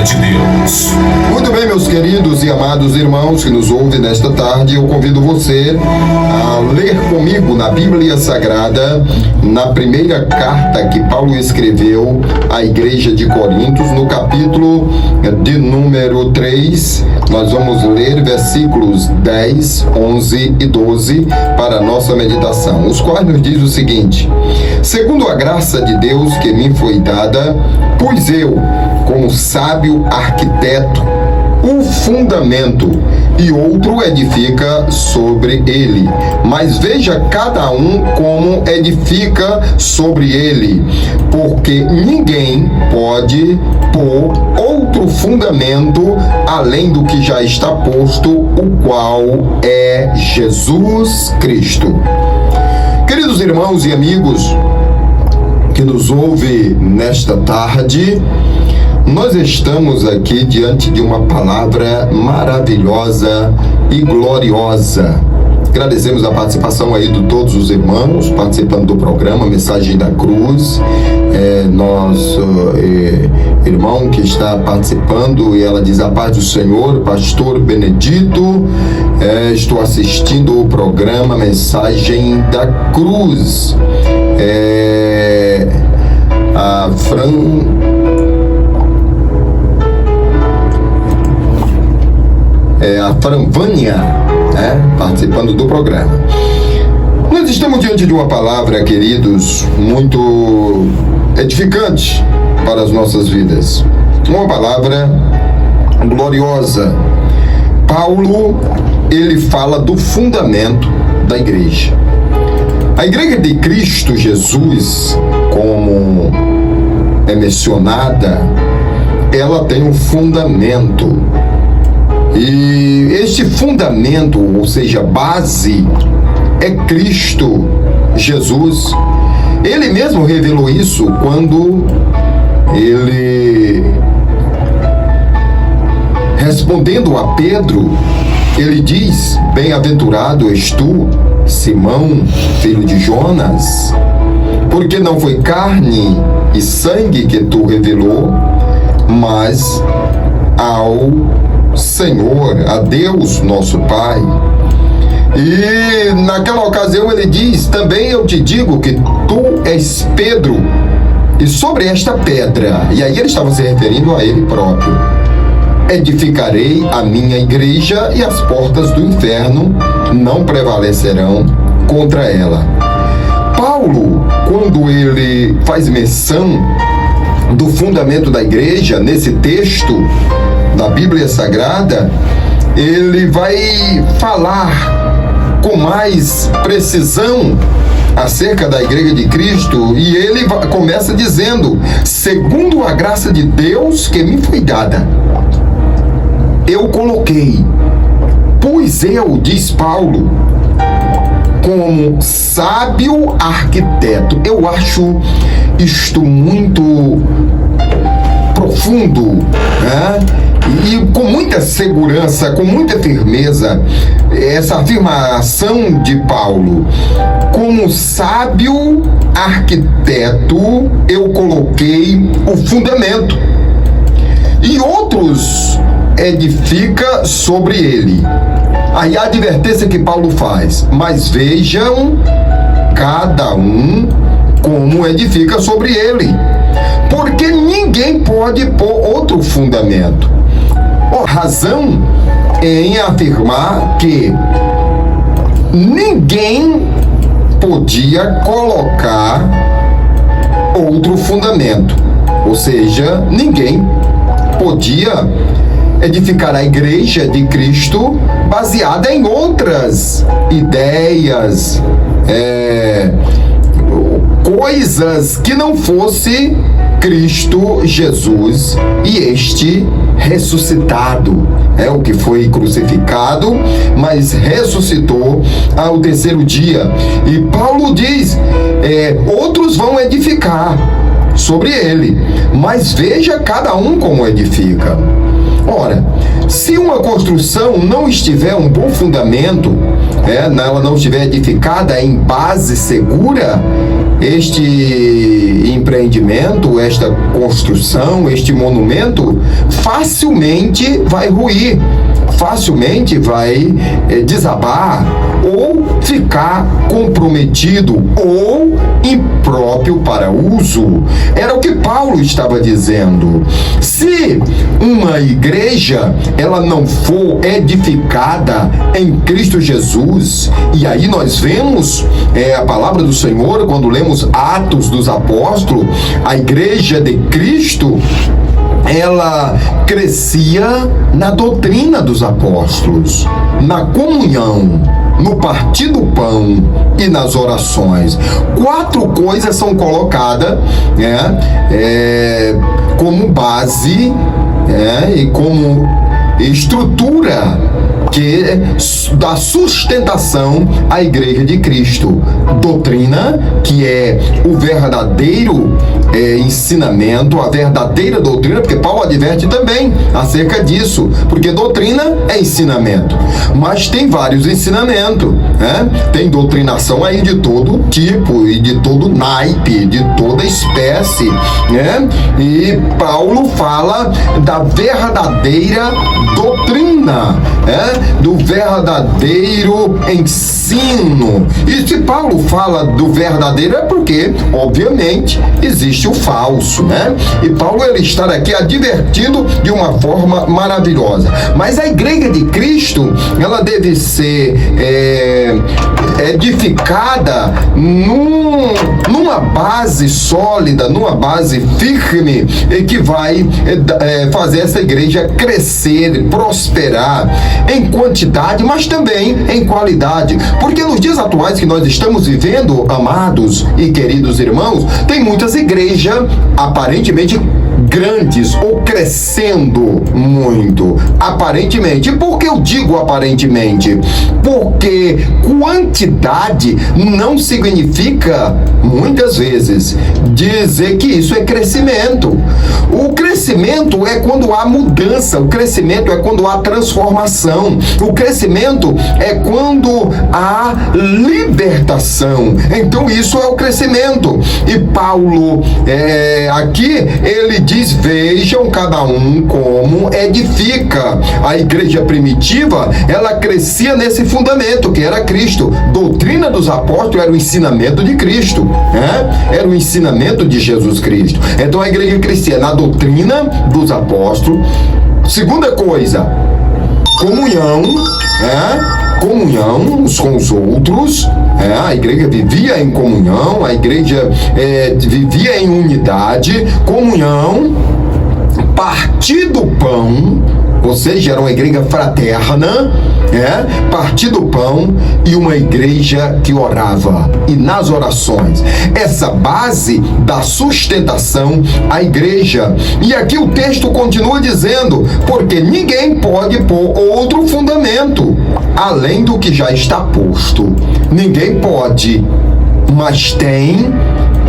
Palavra de Deus. Muito bem, meus queridos e amados irmãos que nos ouvem nesta tarde, eu convido você a ler comigo na Bíblia Sagrada, na primeira carta que Paulo escreveu à igreja de Corintos, no capítulo de número 3, nós vamos ler versículos 10, 11 e 12 para a nossa meditação, os quais nos diz o seguinte: segundo a graça de Deus que me foi dada, pus eu, como sábio arquiteto, o fundamento, e outro edifica sobre ele. Mas veja cada um como edifica sobre ele, porque ninguém pode pôr outro fundamento além do que já está posto, o qual é Jesus Cristo. Queridos irmãos e amigos que nos ouvem nesta tarde, nós estamos aqui diante de uma palavra maravilhosa e gloriosa. Agradecemos a participação aí de todos os irmãos participando do programa Mensagem da Cruz. Nosso irmão que está participando, e ela diz: a paz do Senhor, pastor Benedito. Estou assistindo o programa Mensagem da Cruz. A Franvânia, participando do programa. Nós estamos diante de uma palavra, queridos, muito edificante para as nossas vidas. Uma palavra gloriosa. Paulo, ele fala do fundamento da igreja. A igreja de Cristo Jesus, como é mencionada, ela tem um fundamento. E este fundamento, ou seja, base, é Cristo Jesus. Ele mesmo revelou isso quando ele, respondendo a Pedro, ele diz: bem-aventurado és tu, Simão, filho de Jonas, porque não foi carne e sangue que tu revelou, mas ao Senhor, a Deus nosso Pai. E naquela ocasião ele diz: também eu te digo que tu és Pedro, e sobre esta pedra, e aí ele estava se referindo a ele próprio, edificarei a minha igreja, e as portas do inferno não prevalecerão contra ela. Paulo, quando ele faz menção do fundamento da igreja, nesse texto da Bíblia Sagrada, ele vai falar com mais precisão acerca da igreja de Cristo, e ele começa dizendo: segundo a graça de Deus que me foi dada, eu coloquei, pois eu, diz Paulo, como sábio arquiteto. Eu acho isto muito profundo, e com muita segurança, com muita firmeza, essa afirmação de Paulo: como sábio arquiteto, eu coloquei o fundamento, e outros edifica sobre ele. Aí a advertência que Paulo faz: mas vejam cada um como edifica sobre ele, porque ninguém pode pôr outro fundamento. Razão em afirmar que ninguém podia colocar outro fundamento, ou seja, ninguém podia edificar a igreja de Cristo baseada em outras ideias, coisas que não fosse Cristo Jesus e este ressuscitado. O que foi crucificado, mas ressuscitou ao terceiro dia. E Paulo diz: outros vão edificar sobre ele, mas veja cada um como edifica. Ora, se uma construção não estiver um bom fundamento, ela não estiver edificada em base segura, este empreendimento, esta construção, este monumento, facilmente vai ruir, facilmente vai desabar ou ficar comprometido ou impróprio para uso. Era o que Paulo estava dizendo. Se uma igreja ela não for edificada em Cristo Jesus, e aí nós vemos a palavra do Senhor quando lemos Atos dos Apóstolos, a igreja de Cristo ela crescia na doutrina dos apóstolos, na comunhão, no partir do pão e nas orações. 4 coisas são colocadas como base e como estrutura que dá sustentação à igreja de Cristo. Doutrina, que é o verdadeiro ensinamento, a verdadeira doutrina, porque Paulo adverte também acerca disso, porque doutrina é ensinamento, mas tem vários ensinamentos, tem doutrinação aí de todo tipo e de todo naipe, de toda espécie, e Paulo fala da verdadeira doutrina, do verdadeiro ensino. E se Paulo fala do verdadeiro é porque, obviamente, existe o falso, E Paulo ele está aqui advertindo de uma forma maravilhosa. Mas a igreja de Cristo, ela deve ser edificada numa base sólida, numa base firme, que vai fazer essa igreja crescer, prosperar em quantidade, mas também em qualidade. Porque nos dias atuais que nós estamos vivendo, amados e queridos irmãos, tem muitas igrejas aparentemente grandes ou crescendo muito, aparentemente. E por que eu digo aparentemente? Porque quantidade não significa, muitas vezes, dizer que isso é crescimento. O crescimento é quando há mudança, o crescimento é quando há transformação, o crescimento é quando há libertação. Então isso é o crescimento. E Paulo, aqui, ele diz: vejam cada um como edifica. A igreja primitiva, ela crescia nesse fundamento que era Cristo. Doutrina dos apóstolos era o ensinamento de Cristo, era o ensinamento de Jesus Cristo. Então a igreja crescia na doutrina dos apóstolos. Segunda coisa, comunhão, comunhão uns com os outros. A igreja vivia em comunhão, a igreja vivia em unidade, comunhão, partir do pão, ou seja, era uma igreja fraterna, partir do pão, e uma igreja que orava, e nas orações. Essa base da sustentação à igreja. E aqui o texto continua dizendo: porque ninguém pode pôr outro fundamento além do que já está posto. Ninguém pode, mas tem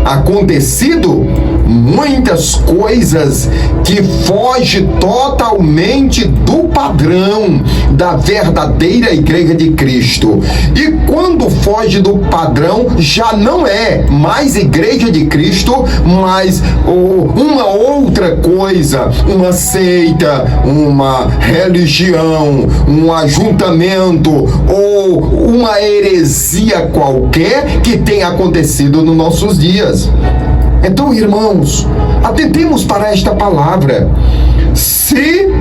acontecido muitas coisas que fogem totalmente do padrão da verdadeira igreja de Cristo. E quando foge do padrão, já não é mais igreja de Cristo, mas uma outra coisa, uma seita, uma religião, um ajuntamento ou uma heresia qualquer que tem acontecido nos nossos dias. Então, irmãos, atentemos para esta palavra. Se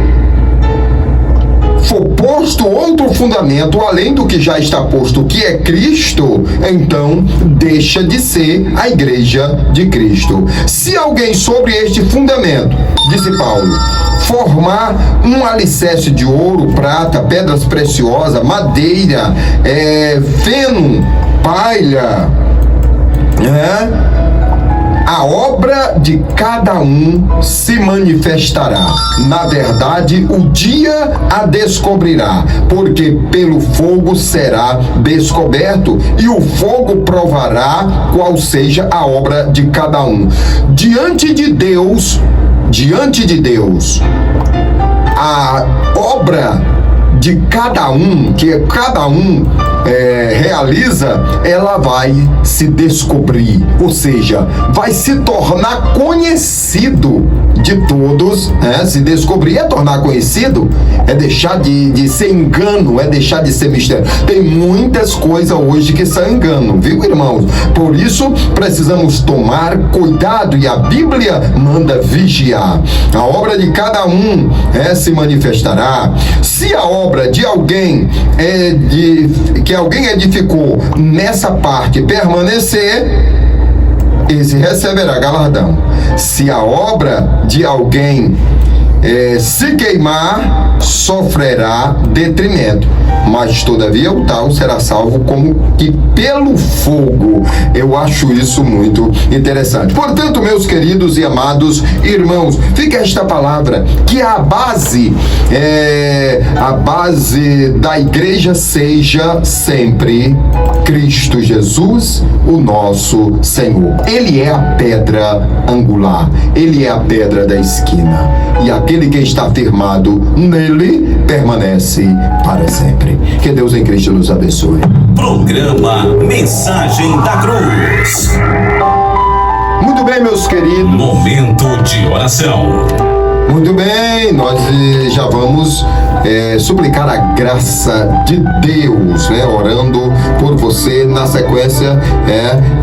for posto outro fundamento além do que já está posto, que é Cristo, então deixa de ser a igreja de Cristo. Se alguém sobre este fundamento, disse Paulo, formar um alicerce de ouro, prata, pedras preciosas, madeira, feno, palha, a obra de cada um se manifestará. Na verdade, o dia a descobrirá, porque pelo fogo será descoberto, e o fogo provará qual seja a obra de cada um. Diante de Deus, a obra de cada um, que cada um realiza, ela vai se descobrir, ou seja, vai se tornar conhecido de todos, né? Se descobrir é tornar conhecido, é deixar de ser engano, é deixar de ser mistério. Tem muitas coisas hoje que são engano, viu, irmãos? Por isso, precisamos tomar cuidado, e a Bíblia manda vigiar. A obra de cada um se manifestará. Se a obra de alguém que alguém edificou nessa parte permanecer, esse receberá galardão. Se a obra de alguém se queimar, sofrerá detrimento, mas todavia o tal será salvo como que pelo fogo. Eu acho isso muito interessante. Portanto, meus queridos e amados irmãos, fica esta palavra, que a base da igreja seja sempre Cristo Jesus, o nosso Senhor. Ele é a pedra angular, ele é a pedra da esquina, e aquele que está firmado nele permanece para sempre. Que Deus em Cristo nos abençoe. Programa Mensagem da Cruz. Muito bem, meus queridos. Momento de oração. Muito bem, nós já vamos suplicar a graça de Deus, né? Orando por você. Na sequência,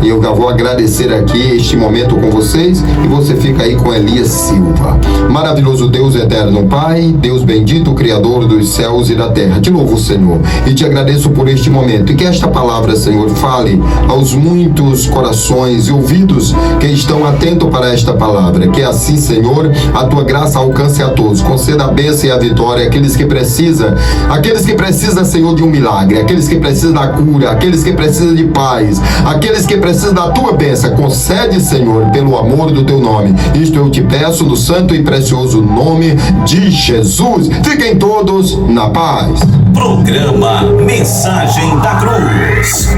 eu já vou agradecer aqui este momento com vocês, e você fica aí com Elias Silva. Maravilhoso Deus, eterno Pai, Deus bendito, Criador dos céus e da terra, te louvo, Senhor, e te agradeço por este momento, e que esta palavra, Senhor, fale aos muitos corações e ouvidos que estão atentos para esta palavra. Que assim, Senhor, a tua graça alcance a todos, conceda a bênção e a vitória àqueles que precisam, Senhor, de um milagre, aqueles que precisam da cura, aqueles que precisam de paz, aqueles que precisam da tua bênção. Concede, Senhor, pelo amor do teu nome. Isto eu te peço no santo e precioso nome de Jesus. Fiquem todos na paz. Programa Mensagem da Cruz.